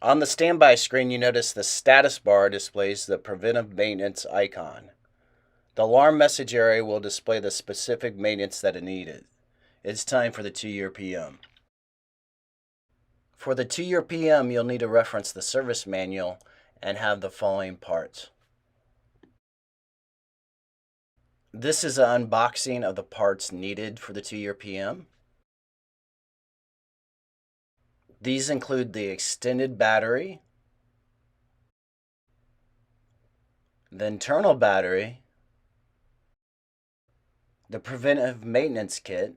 On the standby screen, you notice the status bar displays the preventive maintenance icon. The alarm message area will display the specific maintenance that is needed. It's time for the 2-year PM. For the 2-year PM, you'll need to reference the service manual and have the following parts. This is an unboxing of the parts needed for the 2-year PM. These include the extended battery, the internal battery, the preventive maintenance kit,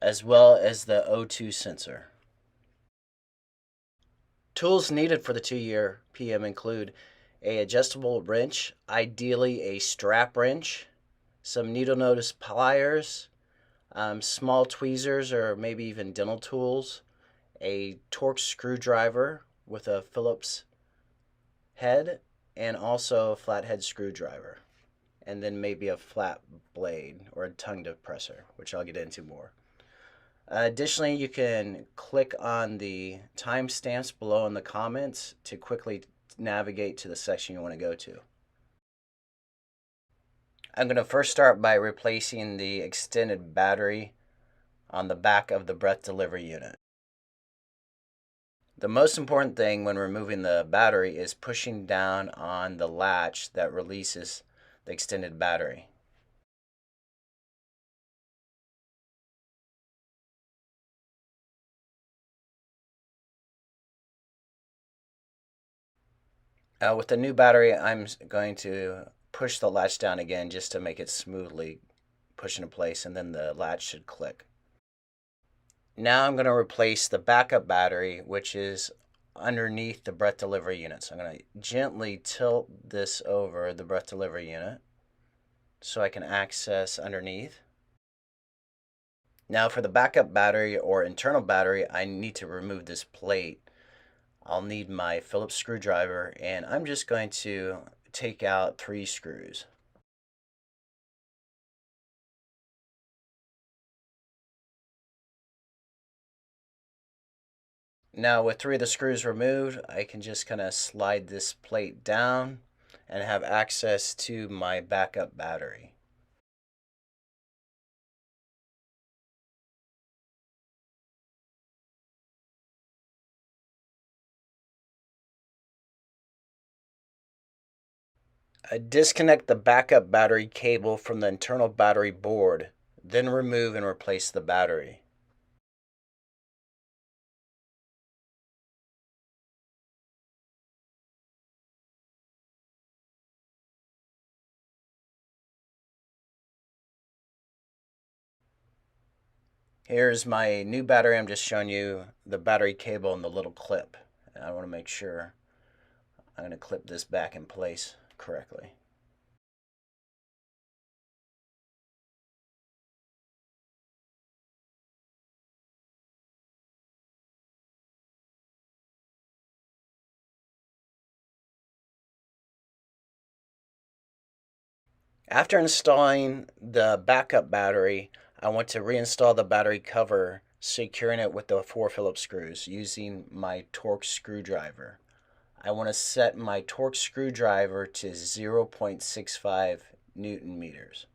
as well as the O2 sensor. Tools needed for the 2-year PM include an adjustable wrench, ideally a strap wrench, some needle nose pliers, small tweezers or maybe even dental tools, a Torx screwdriver with a Phillips head, and also a flathead screwdriver, and then maybe a flat blade or a tongue depressor, which I'll get into more. Additionally, you can click on the timestamps below in the comments to quickly navigate to the section you want to go to. I'm going to first start by replacing the extended battery on the back of the breath delivery unit. The most important thing when removing the battery is pushing down on the latch that releases the extended battery. With the new battery, I'm going to push the latch down again just to make it smoothly push into place, and then the latch should click. Now I'm going to replace the backup battery, which is underneath the breath delivery unit. So I'm going to gently tilt this over the breath delivery unit so I can access underneath. Now for the backup battery or internal battery, I need to remove this plate. I'll need my Phillips screwdriver, and I'm just going to take out 3 screws. Now with 3 of the screws removed, I can just kind of slide this plate down and have access to my backup battery. I disconnect the backup battery cable from the internal battery board, then remove and replace the battery. Here's my new battery. I'm just showing you the battery cable and the little clip. And I want to make sure I'm going to clip this back in place correctly. After installing the backup battery, I want to reinstall the battery cover, securing it with the 4 Phillips screws using my Torx screwdriver. I want to set my Torx screwdriver to 0.65 Newton meters.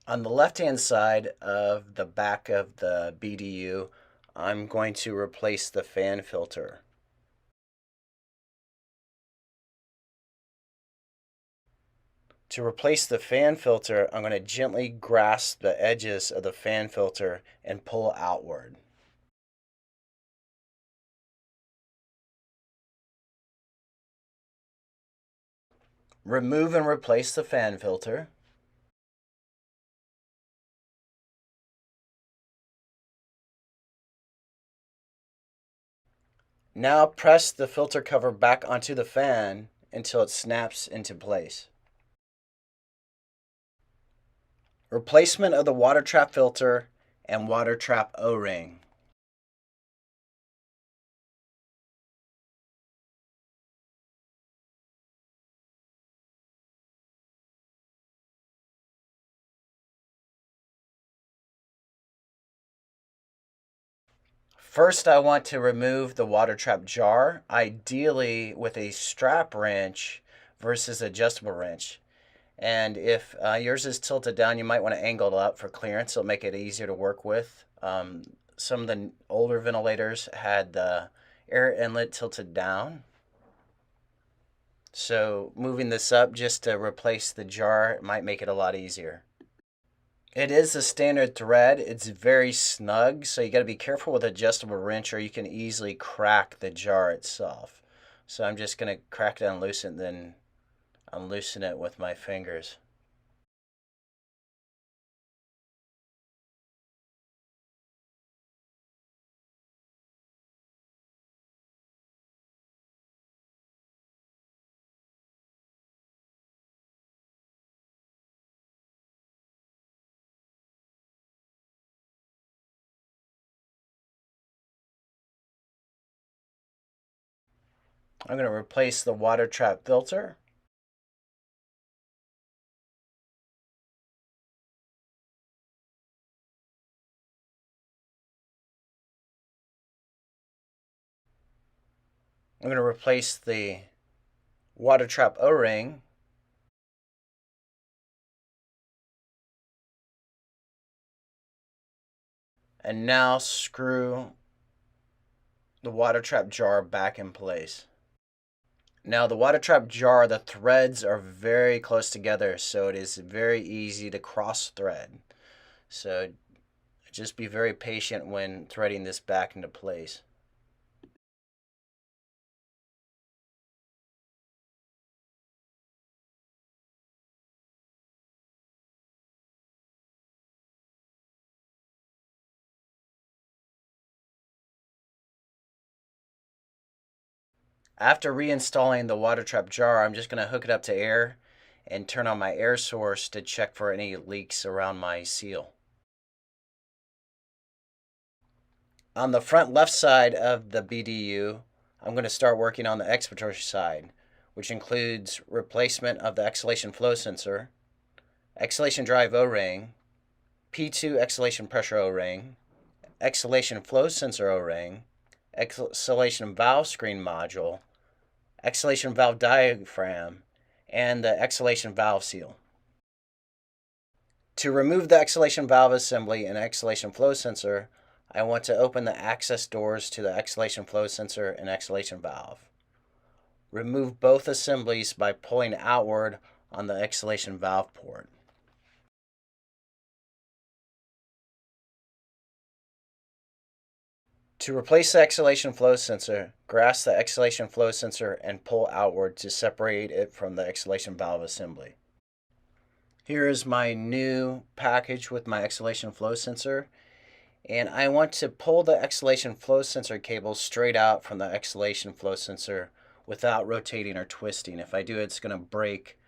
On the left-hand side of the back of the BDU, I'm going to replace the fan filter. To replace the fan filter, I'm going to gently grasp the edges of the fan filter and pull outward. Remove and replace the fan filter. Now press the filter cover back onto the fan until it snaps into place. Replacement of the water trap filter and water trap O-ring. First, I want to remove the water trap jar, ideally with a strap wrench versus adjustable wrench. And if yours is tilted down, you might want to angle it up for clearance. It'll make it easier to work with. Some of the older ventilators had the air inlet tilted down. So moving this up just to replace the jar might make it a lot easier. It is a standard thread. It's very snug, so you got to be careful with adjustable wrench or you can easily crack the jar itself. So I'm just going to crack it and loosen it, then unloosen it with my fingers. I'm going to replace the water trap filter. I'm going to replace the water trap O-ring. And now screw the water trap jar back in place. Now the water trap jar, the threads are very close together, so it is very easy to cross thread. So just be very patient when threading this back into place. After reinstalling the water trap jar, I'm just going to hook it up to air and turn on my air source to check for any leaks around my seal. On the front left side of the BDU, I'm going to start working on the expiratory side, which includes replacement of the exhalation flow sensor, exhalation drive O-ring, P2 exhalation pressure O-ring, exhalation flow sensor O-ring, exhalation valve screen module, exhalation valve diaphragm, and the exhalation valve seal. To remove the exhalation valve assembly and exhalation flow sensor, I want to open the access doors to the exhalation flow sensor and exhalation valve. Remove both assemblies by pulling outward on the exhalation valve port. To replace the exhalation flow sensor, grasp the exhalation flow sensor and pull outward to separate it from the exhalation valve assembly. Here is my new package with my exhalation flow sensor, and I want to pull the exhalation flow sensor cable straight out from the exhalation flow sensor without rotating or twisting. If I do, it's going to break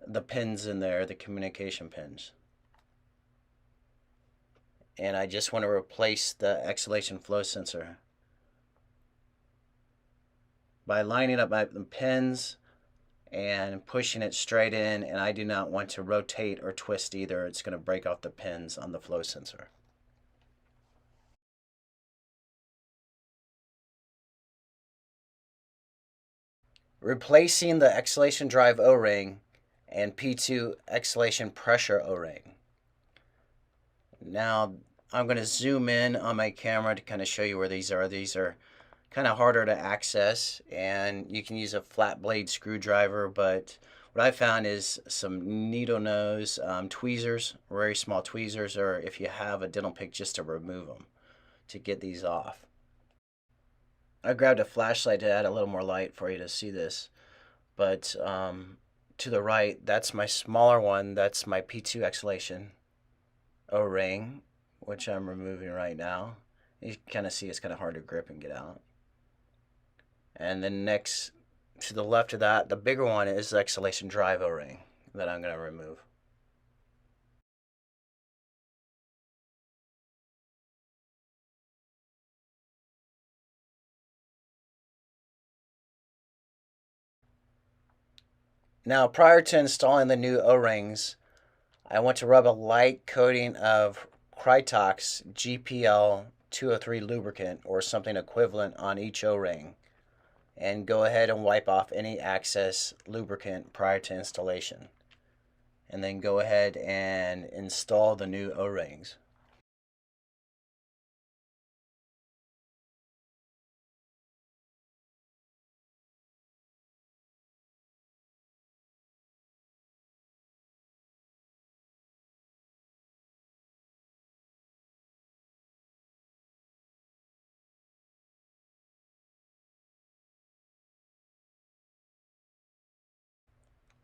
the pins in there, the communication pins. And I just want to replace the exhalation flow sensor by lining up my pins and pushing it straight in, and I do not want to rotate or twist either. It's going to break off the pins on the flow sensor. Replacing the exhalation drive O-ring and P2 exhalation pressure O-ring. Now I'm going to zoom in on my camera to kind of show you where these are. These are kind of harder to access, and you can use a flat blade screwdriver, but what I found is some needle nose tweezers, very small tweezers, or if you have a dental pick, just to remove them to get these off. I grabbed a flashlight to add a little more light for you to see this, but to the right, that's my smaller one. That's my P2 exhalation O-ring, which I'm removing right now. You can kind of see it's kind of hard to grip and get out. And then next to the left of that, the bigger one is the exhalation drive O-ring that I'm going to remove. Now, prior to installing the new O-rings, I want to rub a light coating of Krytox GPL 203 lubricant or something equivalent on each O-ring, and go ahead and wipe off any excess lubricant prior to installation. And then go ahead and install the new O-rings.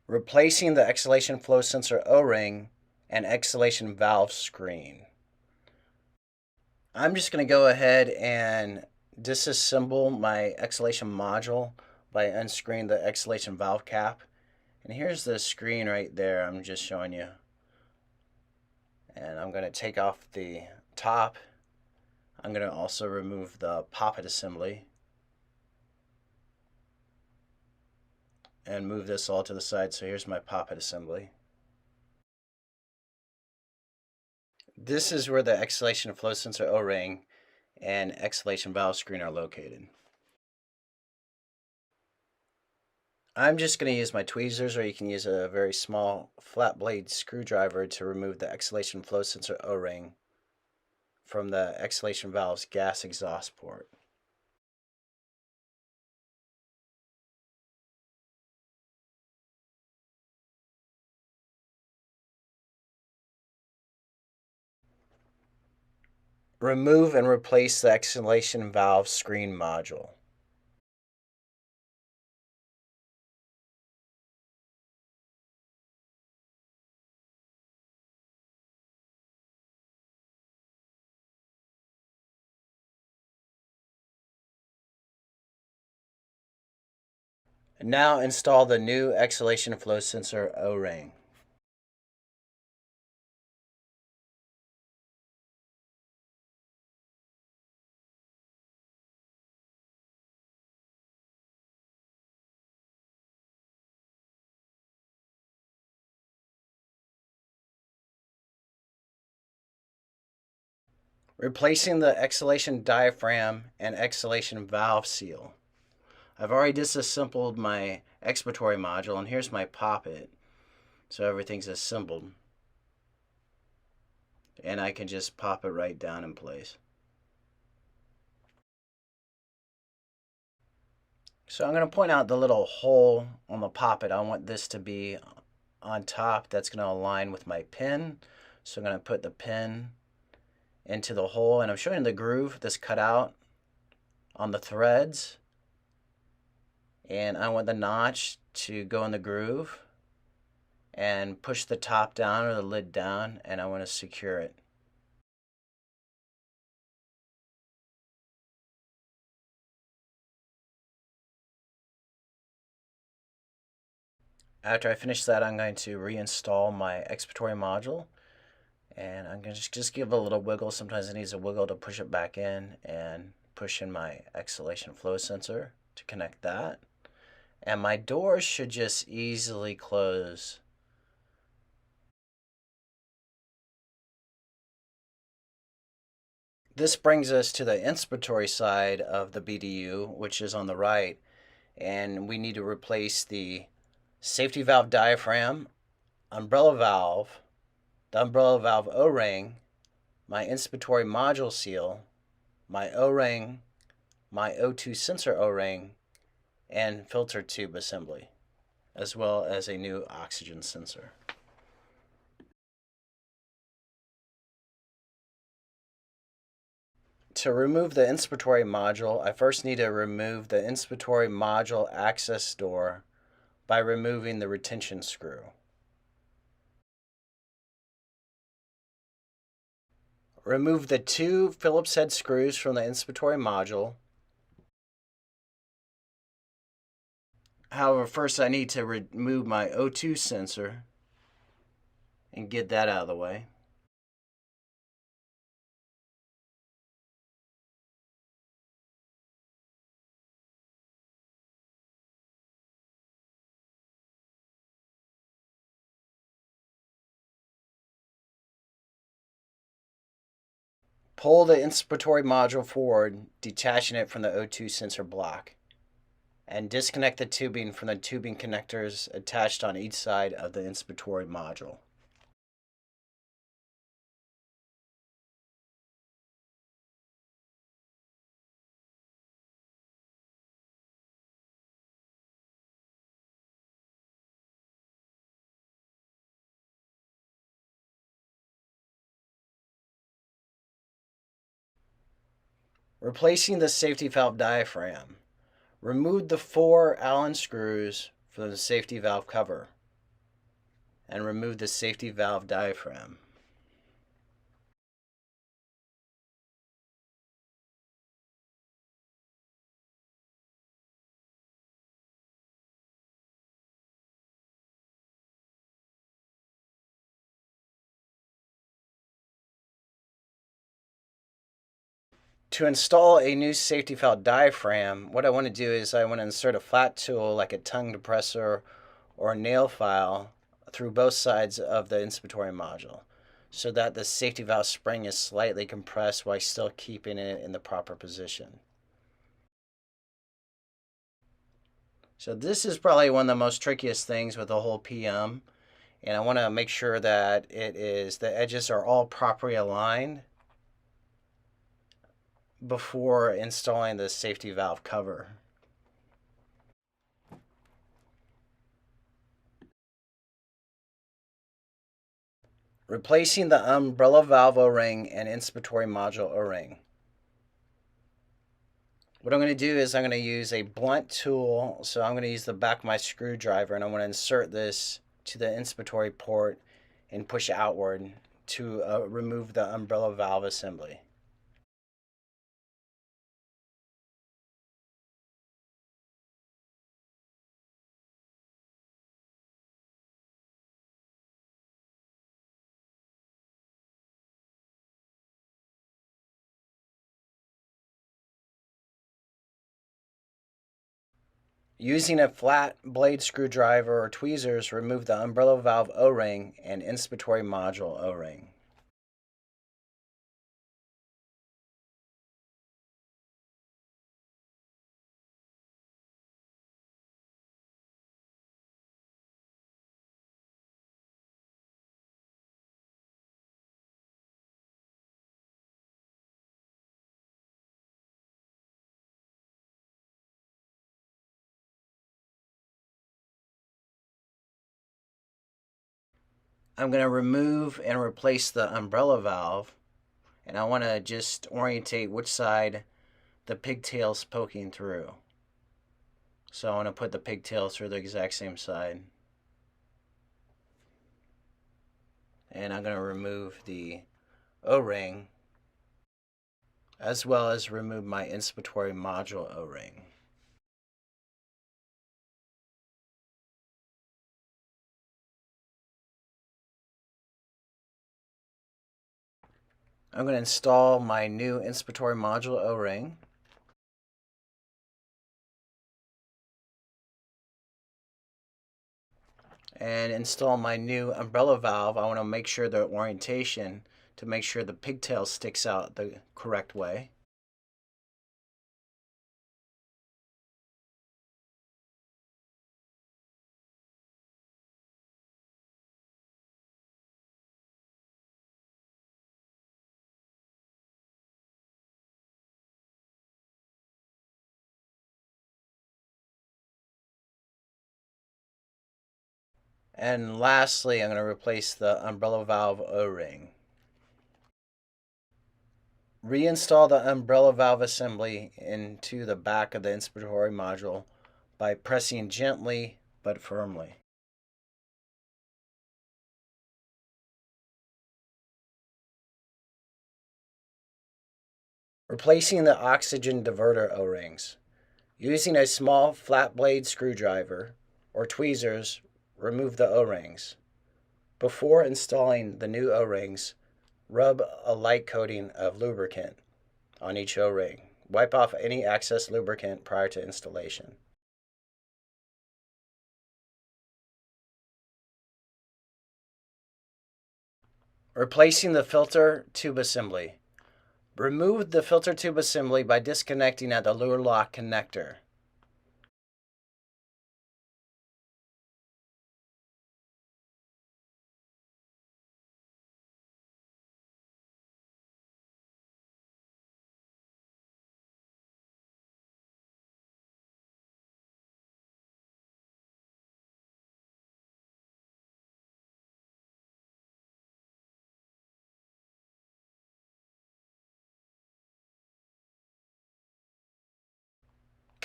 Replacing the exhalation flow sensor O-ring and exhalation valve screen. I'm just going to go ahead and disassemble my exhalation module by unscrewing the exhalation valve cap. And here's the screen right there I'm just showing you. And I'm going to take off the top. I'm going to also remove the poppet assembly and move this all to the side. So here's my poppet assembly. This is where the exhalation flow sensor O-ring and exhalation valve screen are located. I'm just going to use my tweezers, or you can use a very small flat blade screwdriver to remove the exhalation flow sensor O-ring from the exhalation valve's gas exhaust port. Remove and replace the exhalation valve screen module. And now install the new exhalation flow sensor O-ring. Replacing the exhalation diaphragm and exhalation valve seal. I've already disassembled my expiratory module, and here's my poppet. So everything's assembled. And I can just pop it right down in place. So I'm going to point out the little hole on the poppet. I want this to be on top. That's going to align with my pin. So I'm going to put the pin into the hole, and I'm showing the groove that's cut out on the threads. And I want the notch to go in the groove and push the top down or the lid down, and I want to secure it. After I finish that, I'm going to reinstall my expiratory module, and I'm going to just give it a little wiggle. Sometimes it needs a wiggle to push it back in, and push in my exhalation flow sensor to connect that. And my door should just easily close. This brings us to the inspiratory side of the BDU, which is on the right, and we need to replace the safety valve diaphragm, umbrella valve, the umbrella valve O-ring, my inspiratory module seal, my O-ring, my O2 sensor O-ring, and filter tube assembly, as well as a new oxygen sensor. To remove the inspiratory module, I first need to remove the inspiratory module access door by removing the retention screw. Remove the two Phillips head screws from the inspiratory module. However, first I need to remove my O2 sensor and get that out of the way. Pull the inspiratory module forward, detaching it from the O2 sensor block, and disconnect the tubing from the tubing connectors attached on each side of the inspiratory module. Replacing the safety valve diaphragm. Remove the 4 Allen screws from the safety valve cover and remove the safety valve diaphragm. To install a new safety valve diaphragm, what I want to do is I want to insert a flat tool like a tongue depressor or a nail file through both sides of the inspiratory module so that the safety valve spring is slightly compressed while still keeping it in the proper position. So this is probably one of the most trickiest things with the whole PM, and I want to make sure that the edges are all properly aligned before installing the safety valve cover. Replacing the umbrella valve O-ring and inspiratory module O-ring. What I'm going to do is I'm going to use a blunt tool. So I'm going to use the back of my screwdriver and I want to insert this to the inspiratory port and push outward to remove the umbrella valve assembly. Using a flat blade screwdriver or tweezers, remove the umbrella valve O-ring and inspiratory module O-ring. I'm going to remove and replace the umbrella valve, and I want to just orientate which side the pigtail's poking through. So I want to put the pigtail through the exact same side. And I'm going to remove the O-ring as well as remove my inspiratory module O-ring. I'm going to install my new inspiratory module O-ring. And install my new umbrella valve. I want to make sure the orientation to make sure the pigtail sticks out the correct way. And lastly, I'm going to replace the umbrella valve O-ring. Reinstall the umbrella valve assembly into the back of the inspiratory module by pressing gently but firmly. Replacing the oxygen diverter O-rings. Using a small flat blade screwdriver or tweezers, remove the O-rings. Before installing the new O-rings, rub a light coating of lubricant on each O-ring. Wipe off any excess lubricant prior to installation. Replacing the filter tube assembly. Remove the filter tube assembly by disconnecting at the lure lock connector.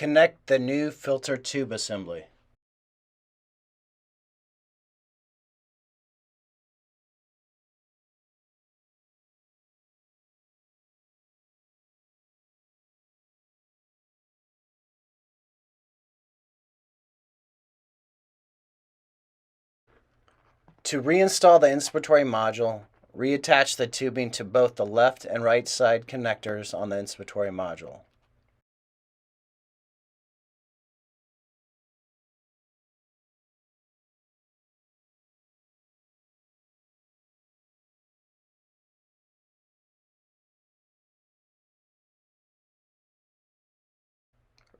Connect the new filter tube assembly. To reinstall the inspiratory module, reattach the tubing to both the left and right side connectors on the inspiratory module.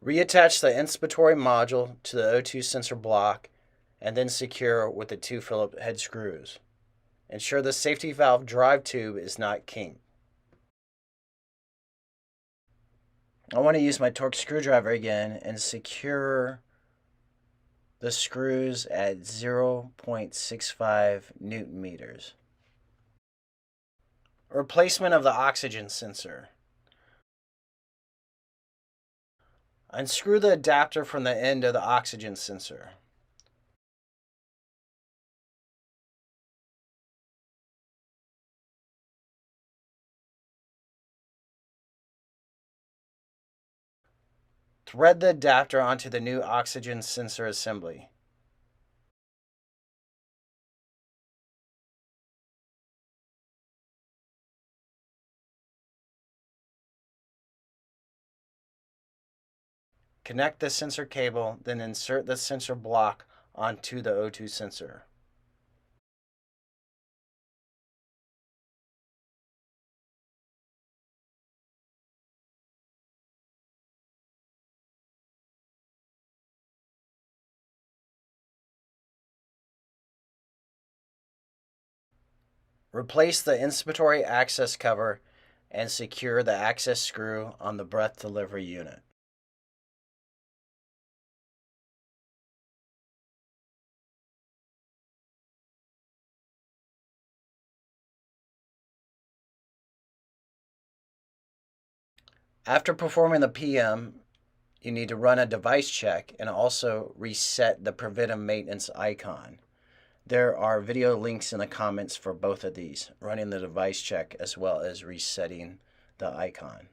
Reattach the inspiratory module to the O2 sensor block and then secure with the 2 Phillips head screws. Ensure the safety valve drive tube is not kinked. I want to use my torque screwdriver again and secure the screws at 0.65 Newton meters. Replacement of the oxygen sensor. Unscrew the adapter from the end of the oxygen sensor. Thread the adapter onto the new oxygen sensor assembly. Connect the sensor cable, then insert the sensor block onto the O2 sensor. Replace the inspiratory access cover and secure the access screw on the breath delivery unit. After performing the PM, you need to run a device check and also reset the preventive maintenance icon. There are video links in the comments for both of these, running the device check as well as resetting the icon.